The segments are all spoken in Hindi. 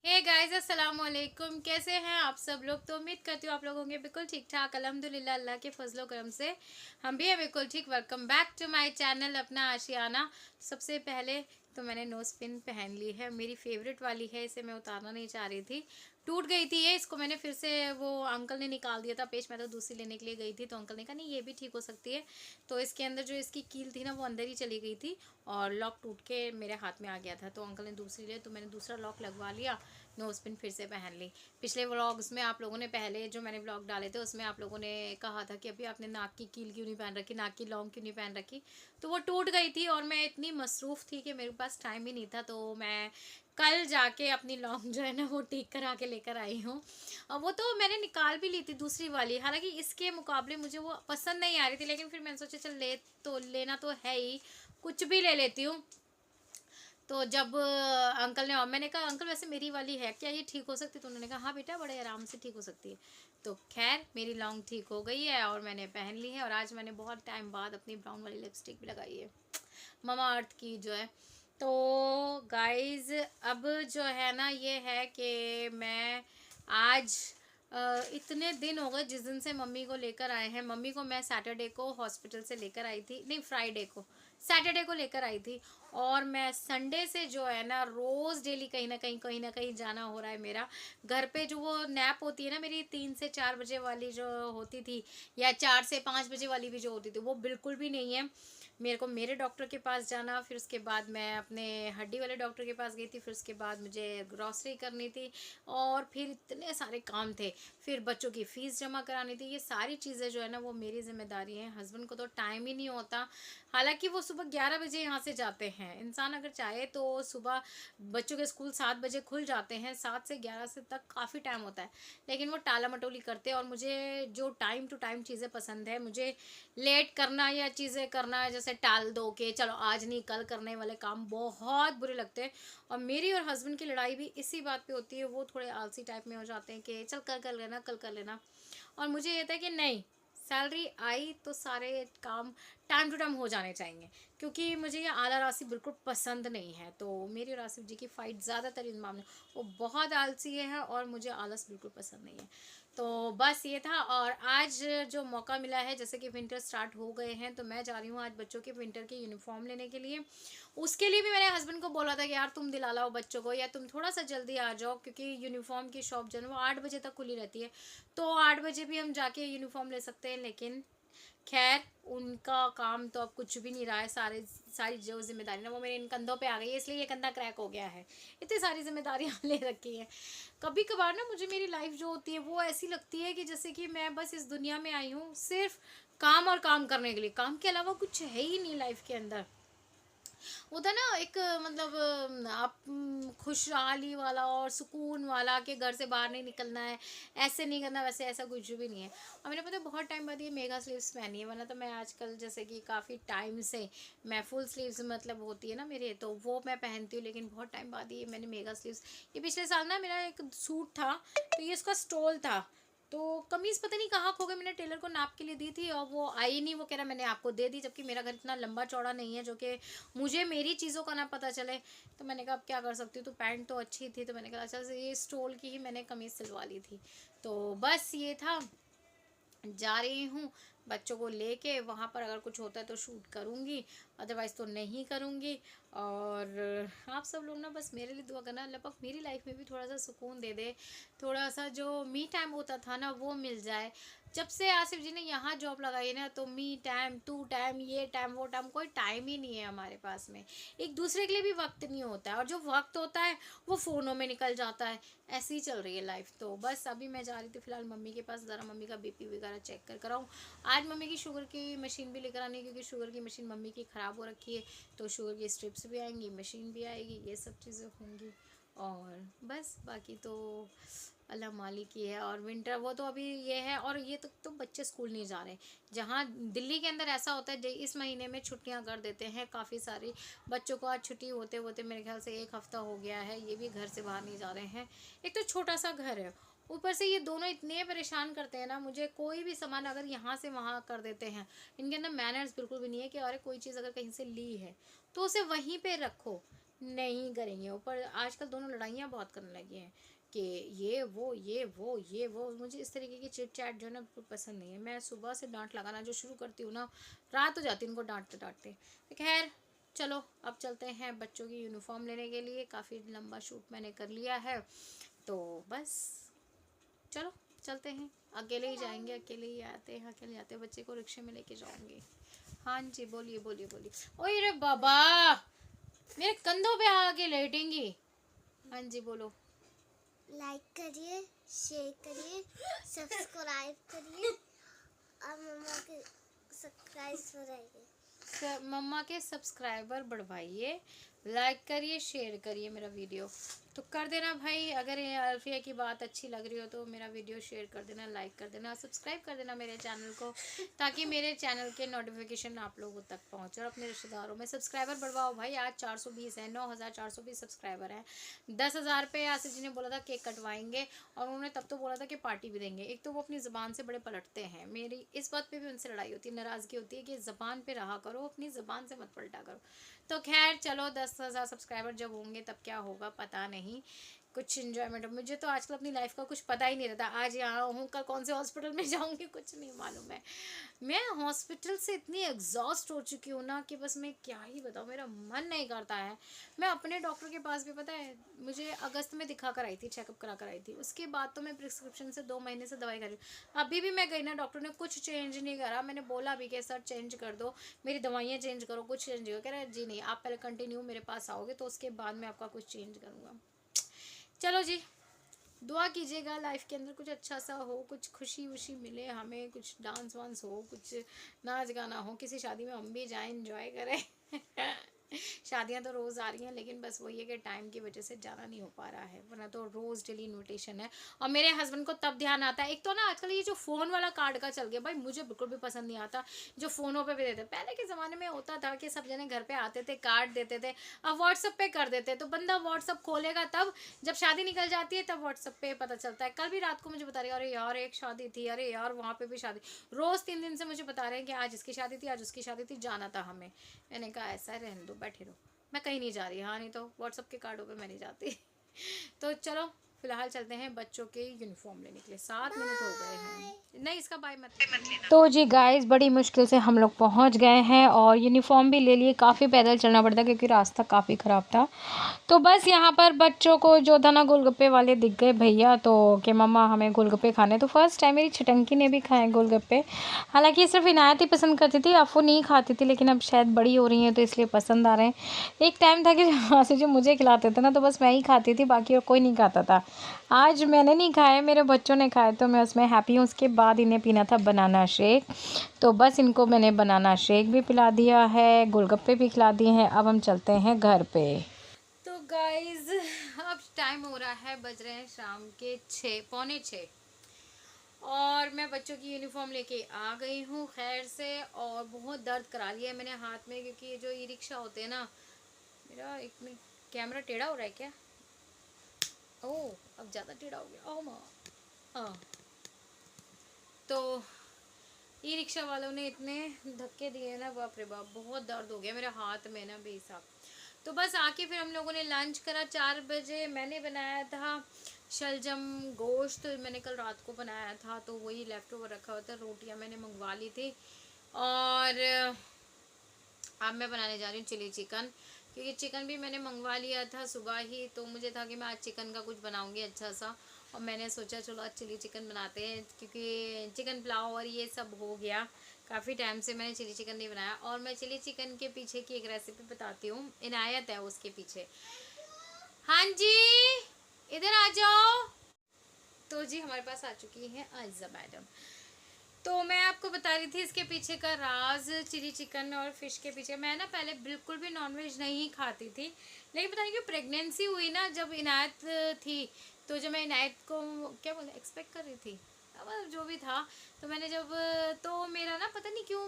हे गाइस अस्सलाम वालेकुम। कैसे हैं आप सब लोग? तो उम्मीद करती हूँ आप लोग होंगे बिल्कुल ठीक ठाक। अल्हम्दुलिल्लाह अल्लाह के फजलो करम से हम भी हैं बिल्कुल ठीक। Welcome back to my channel Apna Aashiyana. सबसे पहले तो मैंने नोज पिन पहन ली है, मेरी फेवरेट वाली है, इसे मैं उतारना नहीं चाह रही थी, टूट गई थी ये। इसको मैंने फिर से वो अंकल ने निकाल दिया था पेस्ट, मैं तो दूसरी लेने के लिए गई थी तो अंकल ने कहा नहीं ये भी ठीक हो सकती है। तो इसके अंदर जो इसकी कील थी ना वो अंदर ही चली गई थी और लॉक टूट के मेरे हाथ में आ गया था, तो अंकल ने दूसरी ले तो मैंने दूसरा लॉक लगवा लिया, नोज पिन फिर से पहन ली। पिछले व्लॉग्स में आप लोगों ने, पहले जो मैंने व्लॉग डाले थे उसमें आप लोगों ने कहा था कि अभी आपने नाक की कील क्यों नहीं पहन रखी, नाक की लॉन्ग क्यों नहीं पहन रखी, तो वो टूट गई थी और मैं इतनी मसरूफ़ थी कि मेरे पास टाइम ही नहीं था। तो मैं कल जाके अपनी लॉन्ग जो है ना वो ठीक करा के लेकर आई हूँ। और वो तो मैंने निकाल भी ली थी दूसरी वाली, हालांकि इसके मुकाबले मुझे वो पसंद नहीं आ रही थी, लेकिन फिर मैंने सोचा चल लेना तो है ही, कुछ भी ले लेती हूँ। तो जब अंकल ने, और मैंने कहा अंकल वैसे मेरी वाली है क्या, ये ठीक हो सकती है? तो उन्होंने कहा हाँ बेटा बड़े आराम से ठीक हो सकती है। तो खैर मेरी लॉन्ग ठीक हो गई है और मैंने पहन ली है। और आज मैंने बहुत टाइम बाद अपनी ब्राउन वाली लिपस्टिक भी लगाई है, ममा अर्थ की जो है। तो गाइस अब जो है ना ये है कि मैं आज इतने दिन हो गए जिस दिन से मम्मी को लेकर आए हैं। मम्मी को मैं सैटरडे को हॉस्पिटल से लेकर आई थी, नहीं फ्राइडे को, सैटरडे को लेकर आई थी। और मैं संडे से जो है ना रोज़ डेली कहीं ना कहीं जाना हो रहा है मेरा। घर पे जो वो नैप होती है ना मेरी 3 से 4 बजे वाली जो होती थी, या 4 से 5 बजे वाली भी जो होती थी, वो बिल्कुल भी नहीं है। मेरे को मेरे डॉक्टर के पास जाना, फिर उसके बाद मैं अपने हड्डी वाले डॉक्टर के पास गई थी, फिर उसके बाद मुझे ग्रॉसरी करनी थी और फिर इतने सारे काम थे, फिर बच्चों की फ़ीस जमा करानी थी। ये सारी चीज़ें जो है ना वो मेरी ज़िम्मेदारी हैं। हस्बैंड को तो टाइम ही नहीं होता, हालांकि वो सुबह 11 बजे यहाँ से जाते हैं। इंसान अगर चाहे तो सुबह बच्चों के स्कूल 7 बजे खुल जाते हैं, 7 से 11 से तक काफ़ी टाइम होता है, लेकिन वो टाला मटोली करते हैं। और मुझे जो टाइम टू टाइम चीज़ें पसंद है, मुझे लेट करना या चीज़ें करना जैसे टाल दो के चलो आज नहीं कल करने वाले काम बहुत बुरे लगते हैं। और मेरी और हस्बैंड की लड़ाई भी इसी बात पे होती है, वो थोड़े आलसी टाइप में हो जाते हैं कि चल कल कर लेना कल कर लेना। और मुझे ये था कि नहीं, सैलरी आई तो सारे काम टाइम टू टाइम हो जाने चाहिए, क्योंकि मुझे ये आला राशि बिल्कुल पसंद नहीं है। तो मेरी और आसिफ जी की फ़ाइट ज़्यादातर इस मामले, वो बहुत आलसी है और मुझे आलस बिल्कुल पसंद नहीं है। तो बस ये था। और आज जो मौका मिला है, जैसे कि विंटर स्टार्ट हो गए हैं, तो मैं जा रही हूँ आज बच्चों के विंटर के यूनिफॉर्म लेने के लिए। उसके लिए भी मैंने हस्बैंड को बोला था कि यार तुम दिला लाओ बच्चों को, या तुम थोड़ा सा जल्दी आ जाओ, क्योंकि यूनिफॉर्म की शॉप जो है वो 8 बजे तक खुली रहती है, तो 8 बजे भी हम जाके यूनिफॉर्म ले सकते हैं। लेकिन खैर उनका काम तो अब कुछ भी नहीं रहा है, सारी जो जिम्मेदारी ना वो मेरे इन कंधों पे आ गई है, इसलिए ये कंधा क्रैक हो गया है। इतनी सारी जिम्मेदारियां ले रखी हैं। कभी कभार ना मुझे मेरी लाइफ जो होती है वो ऐसी लगती है कि जैसे कि मैं बस इस दुनिया में आई हूँ सिर्फ काम और काम करने के लिए, काम के अलावा कुछ है ही नहीं लाइफ के अंदर। होता ना एक मतलब आप खुशहाली वाला और सुकून वाला, कि घर से बाहर नहीं निकलना है, ऐसे नहीं करना वैसे, ऐसा कुछ भी नहीं है। और मैंने पता है बहुत टाइम बाद ये मेगा स्लीव्स पहनी है, वरना तो मैं आजकल जैसे कि काफ़ी टाइम से मैं फुल स्लीव्स मतलब होती है ना मेरे, तो वो मैं पहनती हूँ, लेकिन बहुत टाइम बाद ये मैंने मेगा स्लीव्स, ये पिछले साल ना मेरा एक सूट था, तो ये इसका स्टोल था, तो कमीज़ पता नहीं कहाँ खो गई, मैंने टेलर को नाप के लिए दी थी और वो आई नहीं, वो कह रहा मैंने आपको दे दी, जबकि मेरा घर इतना लंबा चौड़ा नहीं है जो कि मुझे मेरी चीज़ों का ना पता चले। तो मैंने कहा अब क्या कर सकती हूँ, तो पैंट तो अच्छी थी, तो मैंने कहा अच्छा ये स्टोल की ही मैंने कमीज़ सिलवा ली थी। तो बस ये था, जा रही हूँ बच्चों को लेके, वहाँ पर अगर कुछ होता है तो शूट करूँगी, अदरवाइज़ तो नहीं करूँगी। और आप सब लोग ना बस मेरे लिए दुआ करना, अल्लाह पाक मेरी लाइफ में भी थोड़ा सा सुकून दे दे, थोड़ा सा जो मी टाइम होता था ना वो मिल जाए। जब से आसिफ जी ने यहाँ जॉब लगाई ना, तो मी टाइम टू टाइम ये टाइम वो टाइम, कोई टाइम ही नहीं है हमारे पास में, एक दूसरे के लिए भी वक्त नहीं होता है, और जो वक्त होता है वो फ़ोनों में निकल जाता है। ऐसी ही चल रही है लाइफ। तो बस अभी मैं जा रही थी फ़िलहाल मम्मी के पास, ज़रा मम्मी का बीपी वगैरह चेक कर कराऊँ। आज मम्मी की शुगर की मशीन भी लेकर आनी है, क्योंकि शुगर की मशीन मम्मी की ख़राब हो रखी है, तो शुगर की स्ट्रिप्स भी आएंगी, मशीन भी आएगी, ये सब चीज़ें होंगी। और बस बाकी तो अल्लाह मालिक ही है। और विंटर वो तो अभी ये है, और ये तो बच्चे स्कूल नहीं जा रहे। जहाँ दिल्ली के अंदर ऐसा होता है इस महीने में छुट्टियां कर देते हैं काफ़ी सारी बच्चों को। आज छुट्टी होते होते मेरे ख्याल से 1 हफ्ता हो गया है, ये भी घर से बाहर नहीं जा रहे हैं। एक तो छोटा सा घर है, ऊपर से ये दोनों इतने परेशान करते हैं ना मुझे, कोई भी सामान अगर यहाँ से वहाँ कर देते हैं, इनके अंदर मैनर्स बिल्कुल भी नहीं है कि अरे कोई चीज़ अगर कहीं से ली है तो उसे वहीं पे रखो, नहीं करेंगे। ऊपर आजकल दोनों लड़ाइयाँ बहुत करने लगी हैं कि ये वो मुझे इस तरीके की चिट चैट जो है ना बिल्कुल पसंद नहीं है। मैं सुबह से डांट लगाना जो शुरू करती हूँ ना, रात हो जाती है उनको डांटते डांटते। तो खैर चलो, अब चलते हैं बच्चों की यूनिफॉर्म लेने के लिए। काफ़ी लंबा शूट मैंने कर लिया है, तो बस चलो चलते हैं। अकेले ही जाएंगे, अकेले ही आते हैं, अकेले आते हैं। बच्चे को रिक्शे में लेके जाऊंगी। हाँ जी, बोलिए बोलिए बोलिए। ओए रे बाबा, मेरे कंधों पे आके लेटेंगी। हाँ जी बोलो। लाइक करिए, शेयर करिए, सब्सक्राइब करिए और मम्मा के सब्सक्राइब बढ़ाइए। मम्मा के सब्सक्राइबर बढ़वाइए, लाइक करिए, शेयर करिए मेरा वीडियो। तो कर देना भाई, अगर ये अल्फिया की बात अच्छी लग रही हो तो मेरा वीडियो शेयर कर देना, लाइक कर देना, सब्सक्राइब कर देना मेरे चैनल को, ताकि मेरे चैनल के नोटिफिकेशन आप लोगों तक पहुंचे। और अपने रिश्तेदारों में सब्सक्राइबर बढ़वाओ भाई। आज 420 है, 9420 सब्सक्राइबर हैं। 10,000 पे आसिफ जी ने बोला था केक कटवाएंगे, और उन्होंने तब तो बोला था कि पार्टी भी देंगे। एक तो वो अपनी ज़बान से बड़े पलटते हैं, मेरी इस बात पे भी उनसे लड़ाई होती है, नाराज़गी होती है कि ज़बान पे रहा करो, अपनी ज़बान से मत पलटा करो। तो खैर चलो, 10,000 सब्सक्राइबर जब होंगे तब क्या होगा पता नहीं, कुछ इन्जॉयमेंट। मुझे तो आजकल अपनी लाइफ का कुछ पता ही नहीं रहता। आज यहाँ हूँ, कल कौन से हॉस्पिटल में जाऊँगी कुछ नहीं मालूम है। मैं हॉस्पिटल से इतनी एग्जॉस्ट हो चुकी हूँ ना कि बस मैं क्या ही बताऊँ, मेरा मन नहीं करता है। मैं अपने डॉक्टर के पास भी, पता है, मुझे अगस्त में दिखा कर आई थी, चेकअप करा कर आई थी। उसके बाद तो मैं प्रिस्क्रिप्शन से 2 महीने से दवाई कर रही हूँ। अभी भी मैं गई ना, डॉक्टर ने कुछ चेंज नहीं करा। मैंने बोला भी कि सर चेंज कर दो, मेरी दवाइयाँ चेंज करो, कुछ चेंज करो। कह रहा है जी नहीं, आप पहले कंटिन्यू मेरे पास आओगे तो उसके बाद मैं आपका कुछ चेंज करूँगा। चलो जी, दुआ कीजिएगा लाइफ के अंदर कुछ अच्छा सा हो, कुछ खुशी वुशी मिले हमें, कुछ डांस वांस हो, कुछ नाच गाना हो, किसी शादी में हम भी जाएं, एंजॉय करें। शादियां तो रोज़ आ रही हैं, लेकिन बस वही है कि टाइम की वजह से जाना नहीं हो पा रहा है, वरना तो रोज़ डेली इनविटेशन है। और मेरे हस्बैंड को तब ध्यान आता है, एक तो ना आजकल ये जो फ़ोन वाला कार्ड का चल गया भाई, मुझे बिल्कुल भी पसंद नहीं आता। जो फ़ोनों पे भी देते, पहले के ज़माने में होता था कि सब जने घर पे आते थे, कार्ड देते थे, अब व्हाट्सअप पे कर देते। तो बंदा व्हाट्सअप खोलेगा तब जब शादी निकल जाती है, तब व्हाट्सअप पे पता चलता है। कल भी रात को मुझे बता रही है, अरे यार एक शादी थी, अरे यार वहाँ पे भी शादी। रोज़ 3 दिन से मुझे बता रहे हैं कि आज इसकी शादी थी, आज उसकी शादी थी, जाना था हमें। मैंने कहा ऐसा है, रहने दो, बैठे रहो, मैं कहीं नहीं जा रही। हाँ, नहीं तो व्हाट्सअप के कार्डों पे मैं नहीं जाती। तो चलो फिलहाल चलते हैं बच्चों के यूनिफॉर्म लेने के लिए। 7 मिनट हो गए हैं। नहीं, इसका बाय मत लेना। तो जी गाइस, बड़ी मुश्किल से हम लोग पहुंच गए हैं और यूनिफॉर्म भी ले लिए। काफ़ी पैदल चलना पड़ता क्योंकि रास्ता काफ़ी ख़राब था। तो बस यहाँ पर बच्चों को जो था ना, गोलगप्पे वाले दिख गए भैया, तो कि मम्मा हमें गोलगप्पे खाने। तो फर्स्ट टाइम मेरी छिटंकी ने भी खाए गोलगप्पे। हालांकि सिर्फ इनायत ही पसंद करती थी, अफू नहीं खाती थी, लेकिन अब शायद बड़ी हो रही हैं तो इसलिए पसंद आ रहे हैं। एक टाइम था कि वहाँ से जो मुझे खिलाते थे ना, तो बस मैं ही खाती थी, बाकी और कोई नहीं खाता था। आज मैंने नहीं खाए, मेरे बच्चों ने खाए, तो मैं उसमें हैप्पी हूँ। उसके बाद इन्हें पीना था बनाना शेक, तो बस इनको मैंने बनाना शेक भी पिला दिया है, गोलगप्पे भी खिला दिए हैं। अब हम चलते हैं घर पे। तो गाइज अब टाइम हो रहा है, बज रहे हैं शाम के 6, पौने 6, और मैं बच्चों की यूनिफॉर्म लेके आ गई हूँ खैर से। और बहुत दर्द करा लिया है मैंने हाथ में, क्योंकि ये जो ई रिक्शा होते हैं ना, मेरा एक मिनट, कैमरा टेढ़ा हो रहा है क्या? ओह, अब ज़्यादा टेढ़ा हो गया। ओह माँ, हाँ। तो ई रिक्शा वालों ने इतने धक्के दिए ना, बाप रे बाप, बहुत दर्द हो गया मेरे हाथ में ना बेहिसाब। तो बस आके फिर हम लोगों ने लंच करा 4 बजे। मैंने बनाया था शलजम गोश्त, मैंने कल रात को बनाया था, तो वही लेफ्ट ओवर रखा हुआ था। रोटियां मैंने मंगवा ली थी, और अब मैं बनाने जा रही हूँ चिली चिकन, क्योंकि चिकन भी मैंने मंगवा लिया था सुबह ही। तो मुझे था कि मैं आज चिकन का कुछ बनाऊंगी अच्छा सा, और मैंने सोचा चलो आज चिली चिकन बनाते हैं, क्योंकि चिकन पुलाव और ये सब हो गया। काफ़ी टाइम से मैंने चिली चिकन नहीं बनाया, और मैं चिली चिकन के पीछे की एक रेसिपी बताती हूँ, इनायत है उसके पीछे। हाँ जी, इधर आ जाओ। तो जी हमारे पास आ चुकी है आयजा मैडम। तो मैं आपको बता रही थी इसके पीछे का राज, चिली चिकन और फिश के पीछे। मैं ना पहले बिल्कुल भी नॉनवेज नहीं खाती थी, लेकिन पता नहीं क्यों प्रेगनेंसी हुई ना, जब इनायत थी, तो जब मैं इनायत को क्या बोले एक्सपेक्ट कर रही थी, मतलब जो भी था। तो मैंने जब, तो मेरा ना पता नहीं क्यों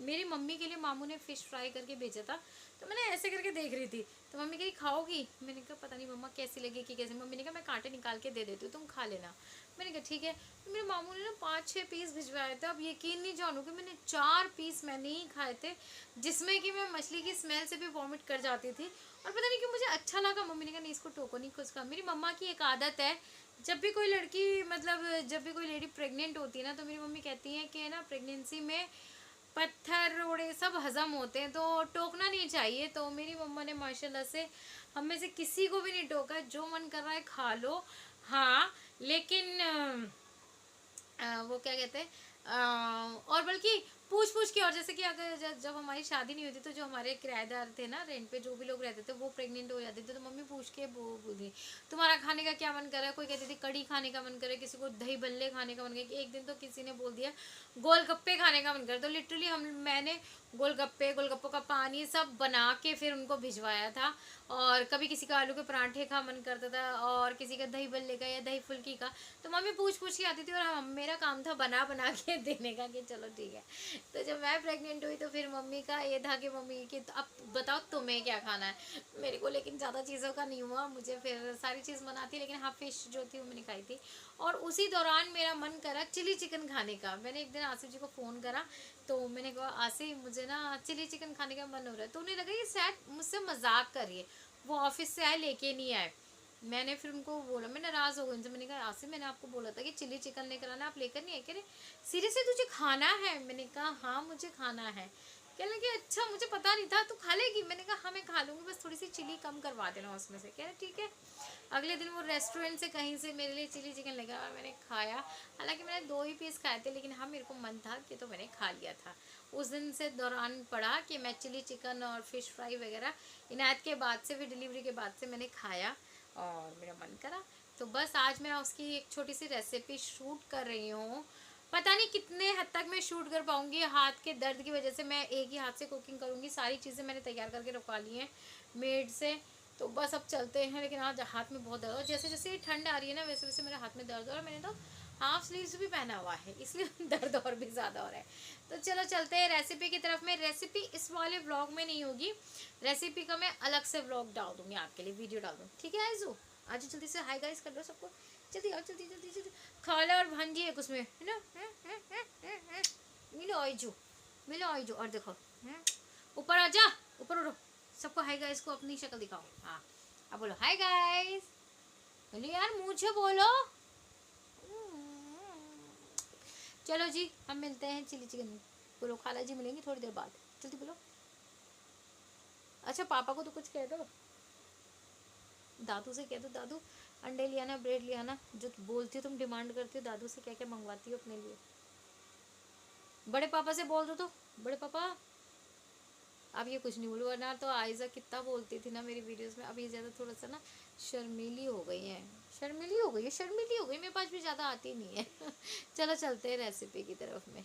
मेरी मम्मी के लिए मामू ने फ़िश फ्राई करके भेजा था, तो मैंने ऐसे करके देख रही थी। तो मम्मी कही खाओगी? मैंने कहा पता नहीं मम्मा कैसी लगेगी कैसे। मम्मी ने कहा मैं कांटे निकाल के दे देती हूँ, तुम खा लेना। मैंने कहा ठीक है। तो मेरे मामू ने ना 5-6 पीस भिजवाए थे। अब यकीन नहीं जानोगे, मैंने 4 पीस मैंने ही खाए थे, जिसमें कि मैं मछली की स्मेल से भी वॉमिट कर जाती थी। और पता नहीं क्यों मुझे अच्छा लगा। मम्मी ने कहा नहीं इसको टोको नहीं कुछ का। मेरी मम्मा की एक आदत है, जब भी कोई लड़की, मतलब जब भी कोई लेडी प्रेग्नेंट होती है ना, तो मेरी मम्मी कहती है कि ना प्रेगनेंसी में पत्थर रोड़े सब हजम होते हैं, तो टोकना नहीं चाहिए। तो मेरी मम्मा ने माशाल्लाह से हम में से किसी को भी नहीं टोका, जो मन कर रहा है खा लो। हाँ, लेकिन वो क्या कहते हैं, और बल्कि पूछ पूछ के, और जैसे कि अगर जब हमारी शादी नहीं होती तो जो हमारे किराएदार थे ना, रेंट पे जो भी लोग रहते थे, वो प्रेग्नेंट हो जाते थे, तो मम्मी पूछ के बोलती तुम्हारा खाने का क्या मन कर रहा है। कोई कहती थी कड़ी खाने का मन करे, किसी को दही बल्ले खाने का मन करे। एक दिन तो किसी ने बोल दिया गोलगप्पे खाने का मन कर, तो लिटरली मैंने गोलगप्पों का पानी सब बना के फिर उनको भिजवाया था। और कभी किसी का आलू के पराठे का मन करता था, और किसी का दही बल्ले का या दही फुल्की का। तो मम्मी पूछ पूछ के आती थी, और मेरा काम था बना बना के देने का कि चलो ठीक है। तो जब मैं प्रेग्नेंट हुई तो फिर मम्मी का ये था कि मम्मी कि अब बताओ तुम्हें क्या खाना है। मेरे को लेकिन ज़्यादा चीज़ों का नहीं हुआ, मुझे फिर सारी चीज़ बनाती, लेकिन हाँ फिश जो थी वो मैंने खाई थी। और उसी दौरान मेरा मन करा चिली चिकन खाने का। मैंने एक दिन आसिफ जी को फ़ोन करा, तो मैंने कहा आसिफ मुझे ना चिली चिकन खाने का मन हो रहा है। तो उन्हें लगा ये शायद मुझसे मजाक करिए, वो ऑफिस से आए लेके नहीं आए। मैंने फिर उनको बोला, मैं नाराज़ हो गई उनसे। मैंने कहा आसिफ मैंने आपको बोला था कि चिली चिकन लेकर आना, आप लेकर नहीं आए। कह रहे सीरियसली तुझे खाना है? मैंने कहा हाँ मुझे खाना है। कहने लगे अच्छा मुझे पता नहीं था, तू खा लेगी? मैंने कहा हाँ मैं खा लूँगी, बस थोड़ी सी चिली कम करवा देना उसमें से। कह रहे ठीक है। अगले दिन वो रेस्टोरेंट से कहीं से मेरे लिए चिली चिकन लेकर आया, मैंने खाया। हालांकि मैंने 2 ही पीस खाए थे, लेकिन हाँ मेरे को मन था कि, तो मैंने खा लिया था। उस दिन से दौरान पड़ा कि मैं चिली चिकन और फिश फ्राई वगैरह इनायत के बाद से, फिर डिलीवरी के बाद से मैंने खाया और मेरा मन करा। तो बस आज मैं उसकी एक छोटी सी रेसिपी शूट कर रही हूँ। पता नहीं कितने हद तक मैं शूट कर पाऊँगी, हाथ के दर्द की वजह से मैं एक ही हाथ से कुकिंग करूँगी। सारी चीज़ें मैंने तैयार करके रखवा ली हैं मेड से, तो बस अब चलते हैं। लेकिन आज हाथ में बहुत दर्द, और जैसे जैसे ठंड आ रही है ना, वैसे वैसे मेरे हाथ में दर्द हो रहा है। मैंने तो हाफ स्लीव्स भी पहना हुआ है, इसलिए दर्द और भी ज़्यादा हो रहा है। तो चलो चलते हैं रेसिपी की तरफ में। रेसिपी इस वाले व्लॉग में नहीं होगी, रेसिपी का मैं अलग से व्लॉग डाल दूँगी आपके लिए, वीडियो डाल दूँ, ठीक है आइजू? आज जल्दी से हाय गाइस कर दो सबको, जल्दी आओ जल्दी जल्दी जल्दी। खाला और भांजी एक उसमें है ना, मिलो आइजू, मिलो आइजू। और देखो ऊपर आ जा, ऊपर उठो, सबको हाय गाइस को अपनी शक्ल दिखाओ। हाँ अब बोलो हाय गाइस, बोलो यार मुझे बोलो। चलो जी हम मिलते हैं चिली चिकन में। बोलो खाला जी मिलेंगे थोड़ी देर बाद, जल्दी बोलो। अच्छा पापा को तो कुछ कह दो, दादू से कह दो दादू अंडे लिया ना, ब्रेड लिया ना, जो बोलती हो तुम डिमांड करती हो दादू से क्या क्या मंगवाती हो अपने लिए। बड़े पापा से बोल दो तो, बड़े पापा। अब ये कुछ नहीं बोलूँ, वरना तो आयजा कितना बोलती थी ना मेरी वीडियोस में। अब ये ज़्यादा थोड़ा सा ना शर्मीली हो गई है, शर्मीली हो गई है, शर्मीली हो गई, मेरे पास भी ज़्यादा आती नहीं है। चलो चलते हैं रेसिपी की तरफ में।